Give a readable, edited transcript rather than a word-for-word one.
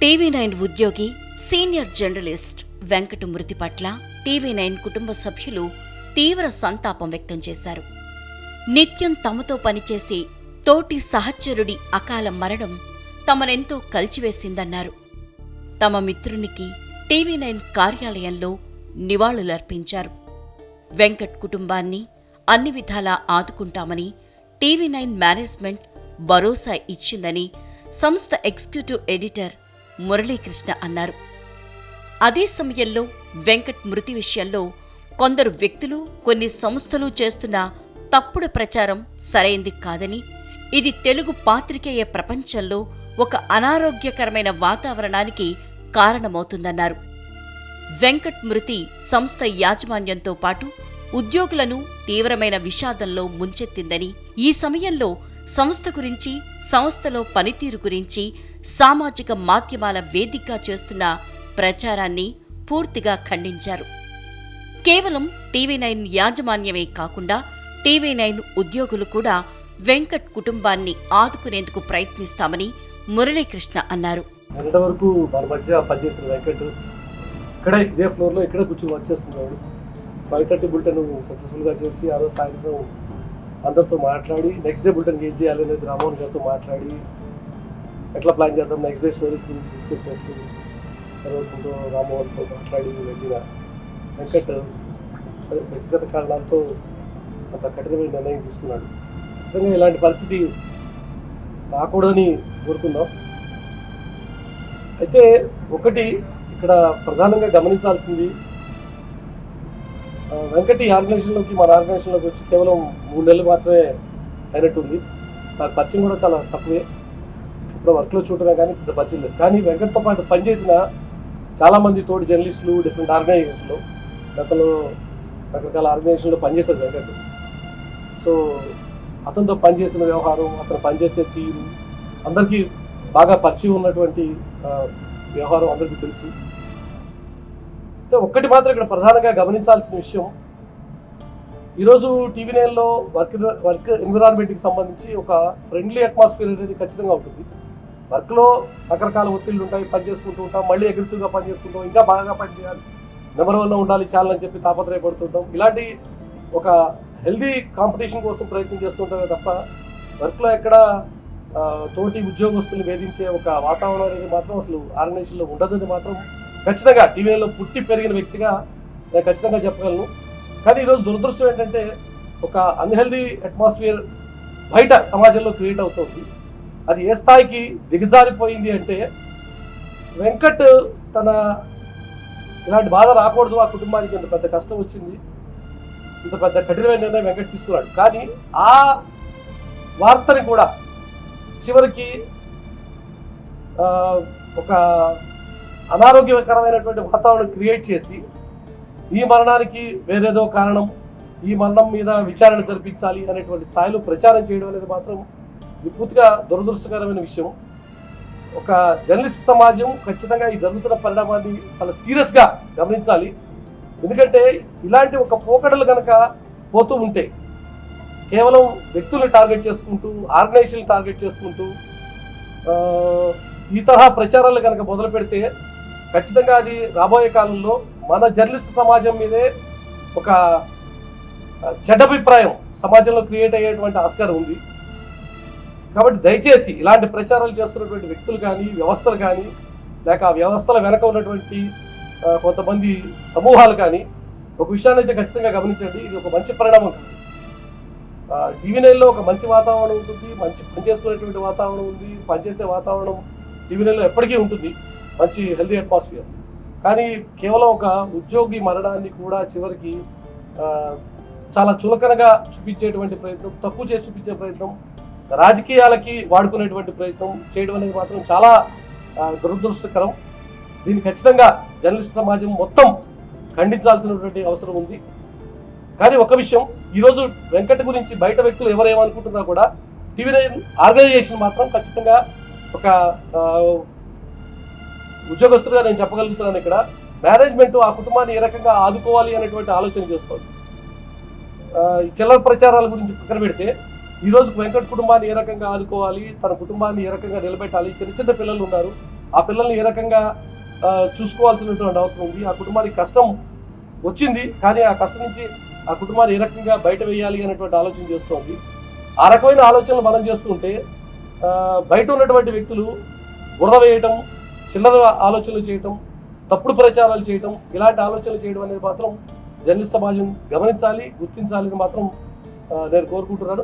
TV9 ఉద్యోగి senior journalist Venkat మృతి పట్ల టీవీ9 కుటుంబ సభ్యులు తీవ్ర సంతాపం వ్యక్తం చేశారు. నిత్యం తమతో పనిచేసే తోటి సహచరుడి అకాల మరణం తమనెంతో కలిచివేసిందన్నారు. తమ మిత్రునికి టీవీ9 కార్యాలయంలో నివాళులర్పించారు. వెంకట్ కుటుంబాన్ని అన్ని విధాలా ఆదుకుంటామని టీవీ9 మేనేజ్మెంట్ భరోసా ఇచ్చిందని సంస్థ ఎగ్జిక్యూటివ్ ఎడిటర్ మురళీకృష్ణ అన్నారు. అదే సమయంలో వెంకట్ మృతి విషయంలో కొందరు వ్యక్తులు, కొన్ని సంస్థలు చేస్తున్న తప్పుడు ప్రచారం సరైంది కాదని, ఇది తెలుగు పాత్రికేయ ప్రపంచంలో ఒక అనారోగ్యకరమైన వాతావరణానికి కారణమవుతుందన్నారు. వెంకట్ మృతి సంస్థ యాజమాన్యంతో పాటు ఉద్యోగులను తీవ్రమైన విషాదంలో ముంచెత్తిందని, ఈ సమయంలో సంస్థ గురించి, సంస్థలో పనితీరు గురించి సామాజిక మాధ్యమాల వేదికగా చేస్తున్న ప్రచారాన్ని పూర్తిగా ఖండించారు. కేవలం టీవీ9 యాజమాన్యమే కాకుండా టీవీ9 ఉద్యోగులు కూడా వెంకట్ కుటుంబాన్ని ఆదుకునేందుకు ప్రయత్నిస్తామని మురళీకృష్ణ అన్నారు. వరకు మన మధ్య పనిచేసిన వెంకట్ ఇక్కడే ఇదే ఫ్లోర్లో ఇక్కడే కూర్చొని వర్క్ చేస్తున్నాడు. 5:30 బులెటిన్ సక్సెస్ఫుల్గా చేసి ఆ రోజు సాయంత్రం అందరితో మాట్లాడి నెక్స్ట్ డే బులెటిన్ ఏం చేయాలి అనేది రామోహన్ గారితో మాట్లాడి ఎట్లా ప్లాన్ చేద్దాం, నెక్స్ట్ డే స్టోరీస్ గురించి డిస్కస్ చేస్తూ సర్వతో రామోహన్తో మాట్లాడి వెళ్ళిన వెంకట్ వ్యక్తిగత కారణాలతో అంత కఠినమైన నిర్ణయం తీసుకున్నాడు. ఖచ్చితంగా ఇలాంటి పరిస్థితి రాకూడదని కోరుకుందాం. అయితే ఒకటి ఇక్కడ ప్రధానంగా గమనించాల్సింది, వెంకట్ ఈ ఆర్గనైజేషన్లోకి, మన ఆర్గనైజేషన్లోకి వచ్చి కేవలం 3 నెలలు మాత్రమే అయినట్టుంది. నాకు పరిచయం కూడా చాలా తక్కువే, ఇప్పుడు వర్క్లో చూడటమే కానీ పెద్ద పరిచయం లేదు. కానీ వెంకట్తో పాటు పనిచేసిన చాలామంది తోటి జర్నలిస్టులు డిఫరెంట్ ఆర్గనైజేషన్లో, గతంలో రకరకాల ఆర్గనైజేషన్లో పనిచేశారు వెంకట్. సో అతనితో పనిచేసిన వ్యవహారం, అతను పనిచేసే తీరు అందరికీ బాగా పరిచయం ఉన్నటువంటి వ్యవహారం అందరికీ తెలుసు. ఒక్కటి మాత్రం ఇక్కడ ప్రధానంగా గమనించాల్సిన విషయం, ఈరోజు టీవీ9లో వర్క్ ఎన్విరాన్మెంట్కి సంబంధించి ఒక ఫ్రెండ్లీ అట్మాస్ఫియర్ అనేది ఖచ్చితంగా ఉంటుంది. వర్క్లో రకరకాల ఒత్తిళ్ళు ఉంటాయి, పని చేసుకుంటూ ఉంటాం, మళ్ళీ అగ్రెసివ్గా పని చేసుకుంటాం, ఇంకా బాగా పని చేయాలి, నెంబర్ 1 ఉండాలి చాలని చెప్పి తాపత్రయపడుతుంటాం. ఇలాంటి ఒక హెల్దీ కాంపిటీషన్ కోసం ప్రయత్నం చేస్తుంటామే తప్ప వర్క్లో ఎక్కడ తోటి ఉద్యోగస్తులు వేధించే ఒక వాతావరణం అనేది మాత్రం అసలు ఆర్గనైజేషన్లో ఉండదని మాత్రం ఖచ్చితంగా టీవీలో పుట్టి పెరిగిన వ్యక్తిగా నేను ఖచ్చితంగా చెప్పగలను. కానీ ఈరోజు దురదృష్టం ఏంటంటే ఒక అన్హెల్దీ అట్మాస్ఫియర్ బయట సమాజంలో క్రియేట్ అవుతుంది. అది ఏ స్థాయికి దిగజారిపోయింది అంటే, వెంకట్ తన ఇలాంటి బాధ రాకూడదు, ఆ కుటుంబానికి ఇంత పెద్ద కష్టం వచ్చింది, ఇంత పెద్ద కఠినమైన నిర్ణయం వెంకట్ తీసుకున్నాడు. కానీ ఆ వార్తని కూడా చివరికి ఒక అనారోగ్యకరమైనటువంటి వాతావరణం క్రియేట్ చేసి ఈ మరణానికి వేరేదో కారణం, ఈ మరణం మీద విచారణ జరిపించాలి అనేటువంటి స్థాయిలో ప్రచారం చేయడం అనేది మాత్రం పూర్తిగా దురదృష్టకరమైన విషయం. ఒక జర్నలిస్ట్ సమాజం ఖచ్చితంగా ఈ జరుగుతున్న పరిణామాన్ని చాలా సీరియస్గా గమనించాలి. ఎందుకంటే ఇలాంటి ఒక పోకడలు కనుక పోతూ ఉంటే, కేవలం వ్యక్తులను టార్గెట్ చేసుకుంటూ, ఆర్గనైజేషన్ టార్గెట్ చేసుకుంటూ ఈ తరహా ప్రచారాలు కనుక మొదలు పెడితే ఖచ్చితంగా అది రాబోయే కాలంలో మన జర్నలిస్ట్ సమాజం మీదే ఒక చెడ్డ అభిప్రాయం సమాజంలో క్రియేట్ అయ్యేటువంటి ఆస్కారం ఉంది. కాబట్టి దయచేసి ఇలాంటి ప్రచారాలు చేస్తున్నటువంటి వ్యక్తులు కానీ, వ్యవస్థలు కానీ, లేక ఆ వ్యవస్థల వెనక ఉన్నటువంటి కొంతమంది సమూహాలు కానీ ఒక విషయాన్ని అయితే ఖచ్చితంగా గమనించండి. ఇది ఒక మంచి పరిణామం కాదు. టీవీ9లో ఒక మంచి వాతావరణం ఉంటుంది, మంచి పనిచేసుకునేటువంటి వాతావరణం ఉంది, పనిచేసే వాతావరణం టీవీ9లో ఎప్పటికీ ఉంటుంది, మంచి హెల్దీ అట్మాస్ఫియర్. కానీ కేవలం ఒక ఉద్యోగి మరణాన్ని కూడా చివరికి చాలా చులకనగా చూపించేటువంటి ప్రయత్నం, తక్కువ చేసి చూపించే ప్రయత్నం, రాజకీయాలకి వాడుకునేటువంటి ప్రయత్నం చేయడం అనేది మాత్రం చాలా దురదృష్టకరం. దీన్ని ఖచ్చితంగా జర్నలిస్ట్ సమాజం మొత్తం ఖండించాల్సినటువంటి అవసరం ఉంది. కానీ ఒక విషయం, ఈరోజు వెంకట్ గురించి బయట వ్యక్తులు ఎవరేమనుకుంటున్నా కూడా టీవీ9 ఆర్గనైజేషన్ మాత్రం ఖచ్చితంగా ఒక ఉద్యోగస్తులుగా నేను చెప్పగలుగుతున్నాను, ఇక్కడ మేనేజ్మెంట్ ఆ కుటుంబాన్ని ఏ రకంగా ఆదుకోవాలి అనేటువంటి ఆలోచన చేస్తుంది. ఈ చిల్లర ప్రచారాల గురించి పక్కన పెడితే ఈరోజు వెంకట్ కుటుంబాన్ని ఏ రకంగా ఆదుకోవాలి, తన కుటుంబాన్ని ఏ రకంగా నిలబెట్టాలి, చిన్న చిన్న పిల్లలు ఉన్నారు, ఆ పిల్లల్ని ఏ రకంగా చూసుకోవాల్సినటువంటి అవసరం ఉంది. ఆ కుటుంబానికి కష్టం వచ్చింది, కానీ ఆ కష్టం నుంచి ఆ కుటుంబాన్ని ఏ రకంగా బయట వేయాలి అనేటువంటి ఆలోచన చేస్తోంది. ఆ రకమైన ఆలోచనలు మనం చేస్తుంటే బయట ఉన్నటువంటి వ్యక్తులు బురద వేయటం, చిల్లర ఆలోచనలు చేయటం, తప్పుడు ప్రచారాలు చేయటం, ఇలాంటి ఆలోచనలు చేయడం అనేది మాత్రం జర్నలిస్ట్ సమాజం గమనించాలి, గుర్తించాలని మాత్రం నేను కోరుకుంటున్నాను.